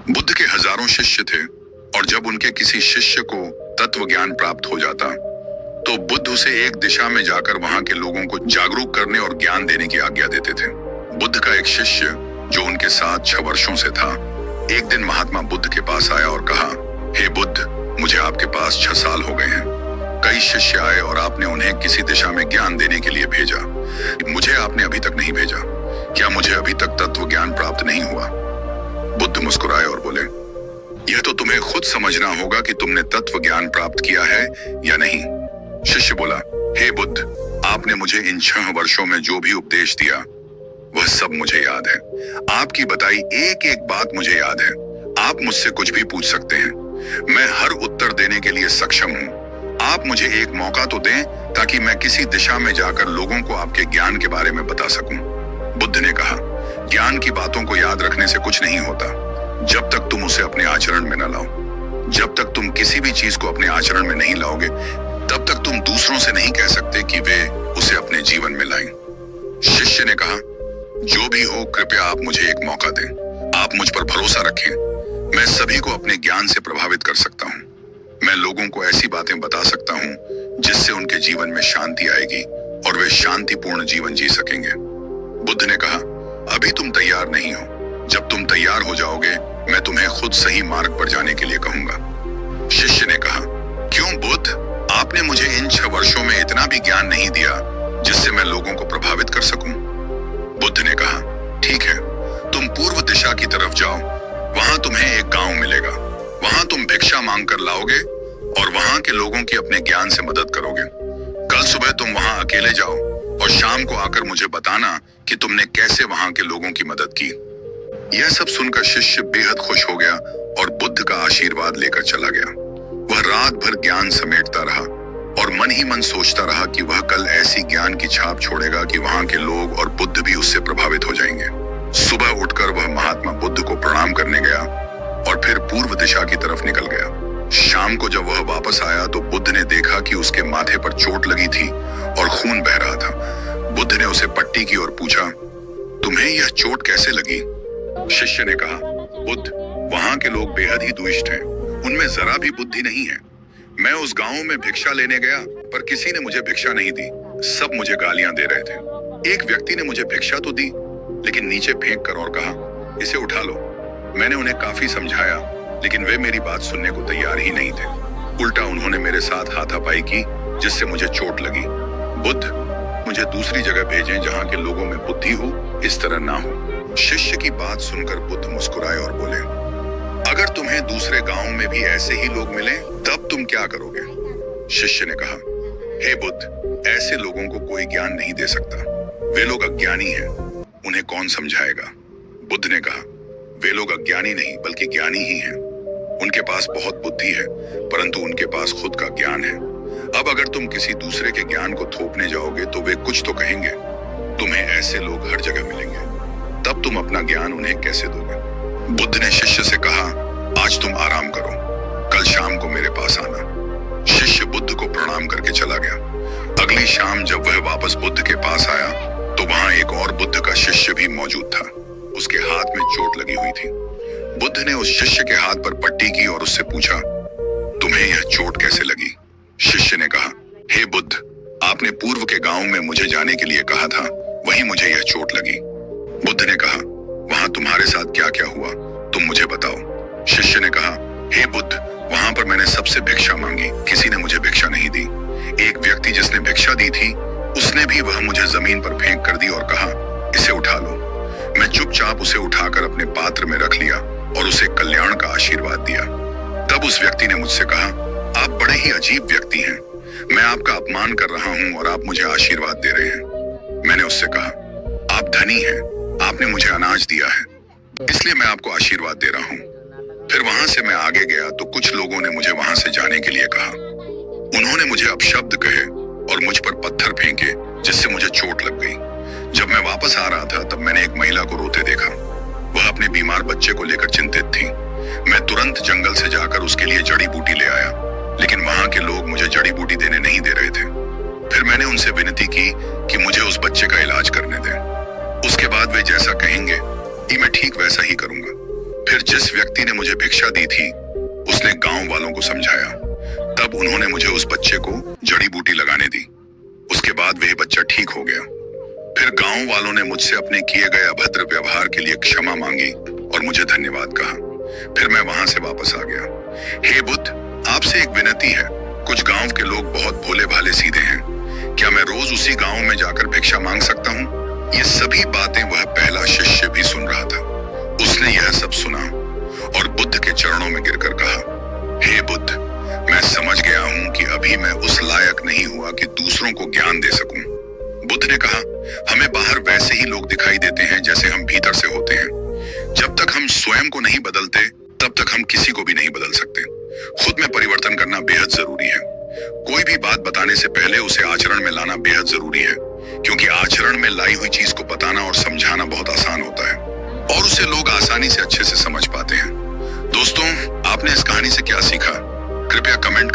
बुद्ध के हजारों शिष्य थे और जब उनके किसी शिष्य को तत्व ज्ञान प्राप्त हो जाता तो बुद्ध उसे एक दिशा में जाकर वहां के लोगों को जागरूक करने और ज्ञान देने की आज्ञा देते थे। बुद्ध का एक शिष्य जो उनके साथ 6 वर्षों से था, एक दिन महात्मा बुद्ध के पास आया और कहा, हे बुद्ध, मुझे आपके पास 6 साल हो गए हैं। कई शिष्य आए और आपने उन्हें किसी दिशा में ज्ञान देने के लिए भेजा, मुझे आपने अभी तक नहीं भेजा। क्या मुझे अभी तक तत्व ज्ञान प्राप्त नहीं हुआ? बुद्ध मुस्कुराए और बोले, यह तो तुम्हें खुद समझना होगा कि तुमने तत्व ज्ञान प्राप्त किया है या नहीं। शिष्य बोला, हे बुद्ध, आपने मुझे इन 6 वर्षों में जो भी उपदेश दिया वह सब मुझे याद है। आपकी बताई एक एक बात मुझे याद है। आप मुझसे कुछ भी पूछ सकते हैं, मैं हर उत्तर देने के लिए सक्षम हूँ। आप मुझे एक मौका तो दें ताकि मैं किसी दिशा में जाकर लोगों को आपके ज्ञान के बारे में बता सकूं। बुद्ध ने कहा, ज्ञान की बातों को याद रखने से कुछ नहीं होता जब तक तुम उसे अपने आचरण में न लाओ। जब तक तुम किसी भी चीज को अपने आचरण में नहीं लाओगे तब तक तुम दूसरों से नहीं कह सकते कि वे उसे अपने जीवन में लाएं। शिष्य ने कहा, जो भी हो, कृपया आप मुझे एक मौका दें। आप मुझ पर भरोसा रखें। मैं सभी को अपने ज्ञान से प्रभावित कर सकता हूँ। मैं लोगों को ऐसी बातें बता सकता हूँ जिससे उनके जीवन में शांति आएगी और वे शांतिपूर्ण जीवन जी सकेंगे। बुद्ध ने कहा, अभी तुम तैयार नहीं हो। जब तुम तैयार हो जाओगे मैं तुम्हें खुद सही मार्ग पर जाने के लिए कहूंगा। शिष्य ने कहा, क्यों बुद्ध, आपने मुझे इन 6 वर्षों में इतना भी ज्ञान नहीं दिया जिससे मैं लोगों को प्रभावित कर सकूं। बुद्ध ने कहा, ठीक है, तुम पूर्व दिशा की तरफ जाओ। वहां तुम्हें एक गांव मिलेगा। वहां तुम भिक्षा मांग कर लाओगे और वहां के लोगों की अपने ज्ञान से मदद करोगे। कल सुबह तुम वहां अकेले जाओ और शाम को आकर मुझे बताना कि तुमने कैसे वहां के लोगों की मदद की। यह सब सुनकर शिष्य बेहद खुश हो गया और बुद्ध का आशीर्वाद लेकर चला गया। वह रात भर ज्ञान समेटता रहा और मन ही मन सोचता रहा कि वह कल ऐसी ज्ञान की छाप छोड़ेगा कि वहां के लोग और बुद्ध भी उससे प्रभावित हो जाएंगे। सुबह उठकर वह महात्मा बुद्ध को प्रणाम करने गया और फिर पूर्व दिशा की तरफ निकल गया। शाम को जब वह वापस आया तो बुद्ध ने देखा कि उसके माथे पर चोट लगी थी और खून बह रहा था। बुद्ध ने उसे पट्टी की और पूछा, तुम्हें यह चोट कैसे लगी? शिष्य ने कहा, बुद्ध, वहां के लोग बेहद ही दुष्ट हैं। उनमें जरा भी बुद्धि नहीं है। मैं उस गांव में भिक्षा लेने गया पर किसी ने मुझे भिक्षा नहीं दी। सब मुझे गालियां दे रहे थे। एक व्यक्ति ने मुझे भिक्षा तो दी लेकिन नीचे फेंक कर और कहा, इसे उठा लो। मैंने उन्हें काफी समझाया लेकिन वे मेरी बात सुनने को तैयार ही नहीं थे। उल्टा उन्होंने मेरे साथ हाथापाई की जिससे मुझे चोट लगी। बुद्ध, मुझे दूसरी जगह भेजें जहां के लोगों में बुद्धि हो, इस तरह ना हो। शिष्य की बात सुनकर बुद्ध मुस्कुराए और बोले, अगर तुम्हें दूसरे गांव में भी ऐसे ही लोग मिले तब तुम क्या करोगे? शिष्य ने कहा, हे बुद्ध, ऐसे लोगों को कोई ज्ञान नहीं दे सकता। वे लोग अज्ञानी हैं, उन्हें कौन समझाएगा? बुद्ध ने कहा, वे लोग अज्ञानी नहीं बल्कि ज्ञानी ही हैं। उनके पास बहुत बुद्धि है परंतु उनके पास खुद का ज्ञान है। अब अगर तुम किसी दूसरे के ज्ञान को थोपने जाओगे तो वे कुछ तो कहेंगे। तुम्हें ऐसे लोग हर जगह मिलेंगे, तब तुम अपना ज्ञान उन्हें कैसे दोगे? बुद्ध ने शिष्य से कहा, आज तुम आराम करो, कल शाम को मेरे पास आना। शिष्य बुद्ध को प्रणाम करके चला गया। अगली शाम जब वह वापस बुद्ध के पास आया तो वहां एक और बुद्ध का शिष्य भी मौजूद था। उसके हाथ में चोट लगी हुई थी। बुद्ध ने उस शिष्य के हाथ पर पट्टी की और उससे पूछा, तुम्हें यह चोट कैसे लगी? शिष्य ने कहा, हे बुद्ध, आपने पूर्व के गांव में मुझे जाने के लिए कहा था, वहीं मुझे यह चोट लगी। बुद्ध ने कहा, वहां तुम्हारे साथ क्या क्या हुआ, तुम मुझे बताओ। शिष्य ने कहा, हे बुद्ध, वहां पर मैंने सबसे भिक्षा मांगी, किसी ने मुझे भिक्षा नहीं दी। एक व्यक्ति जिसने भिक्षा दी थी उसने भी वह मुझे जमीन पर फेंक कर दी और कहा, इसे उठा लो। मैं चुपचाप उसे उठाकर अपने पात्र में रख लिया और उसे कल्याण का आशीर्वाद दिया। तब उस व्यक्ति ने मुझसे कहा, आप बड़े ही अजीब व्यक्ति हैं। मैं आपका अपमान कर रहा हूं और आप मुझे आशीर्वाद दे रहे हैं। मैंने उससे कहा, आप धनी हैं, आपने मुझे अनाज दिया है, इसलिए मैं आपको आशीर्वाद दे रहा हूँ। फिर वहां से मैं आगे गया तो कुछ लोगों ने मुझे वहां से जाने के लिए कहा। उन्होंने मुझे अपशब्द कहे और मुझ पर पत्थर फेंके जिससे मुझे चोट लग गई। जब मैं वापस आ रहा था तब मैंने एक महिला को रोते देखा। वह अपने बीमार बच्चे को लेकर चिंतित थी। मैं तुरंत जंगल से जाकर उसके लिए जड़ी बूटी ले आया, लेकिन वहां के लोग मुझे जड़ी बूटी देने नहीं दे रहे थे। फिर मैंने उनसे विनती की कि मुझे उस बच्चे का इलाज करने दें। उसके बाद वे जैसा कहेंगे कि मैं ठीक वैसा ही करूंगा। फिर जिस व्यक्ति ने मुझे भिक्षा दी थी उसने गांव वालों को समझाया। तब उन्होंने मुझे उस बच्चे को जड़ी बूटी लगाने दी। उसके बाद वह बच्चा ठीक हो गया। फिर गांव वालों ने मुझसे अपने किए गए अभद्र व्यवहार के लिए क्षमा मांगी और मुझे धन्यवाद कहा। फिर मैं वहां से वापस आ गया। हे बुद्ध, आपसे एक विनती है। कुछ गांव के लोग बहुत भोले भाले सीधे हैं। क्या मैं रोज उसी गांव में जाकर भिक्षा मांग सकता हूँ? ये सभी बातें वह पहला शिष्य भी सुन रहा था। उसने यह सब सुना और बुद्ध के चरणों में गिरकर कहा, हे बुद्ध, मैं समझ गया हूं कि अभी मैं उस लायक नहीं हुआ कि दूसरों को ज्ञान दे सकूं। बुद्ध ने कहा, हमें बाहर वैसे ही लोग दिखाई देते हैं जैसे हम भीतर से होते हैं। जब तक हम स्वयं को नहीं बदलते तब तक हम किसी को भी नहीं बदल सकते। खुद में परिवर्तन करना बेहद जरूरी है। कोई भी बात बताने से पहले उसे आचरण में लाना बेहद जरूरी है, क्योंकि आचरण में लाई हुई चीज को बताना और समझाना बहुत आसान होता है और उसे लोग आसानी से अच्छे से समझ पाते हैं। दोस्तों, आपने इस कहानी से क्या सीखा? कृपया कमेंट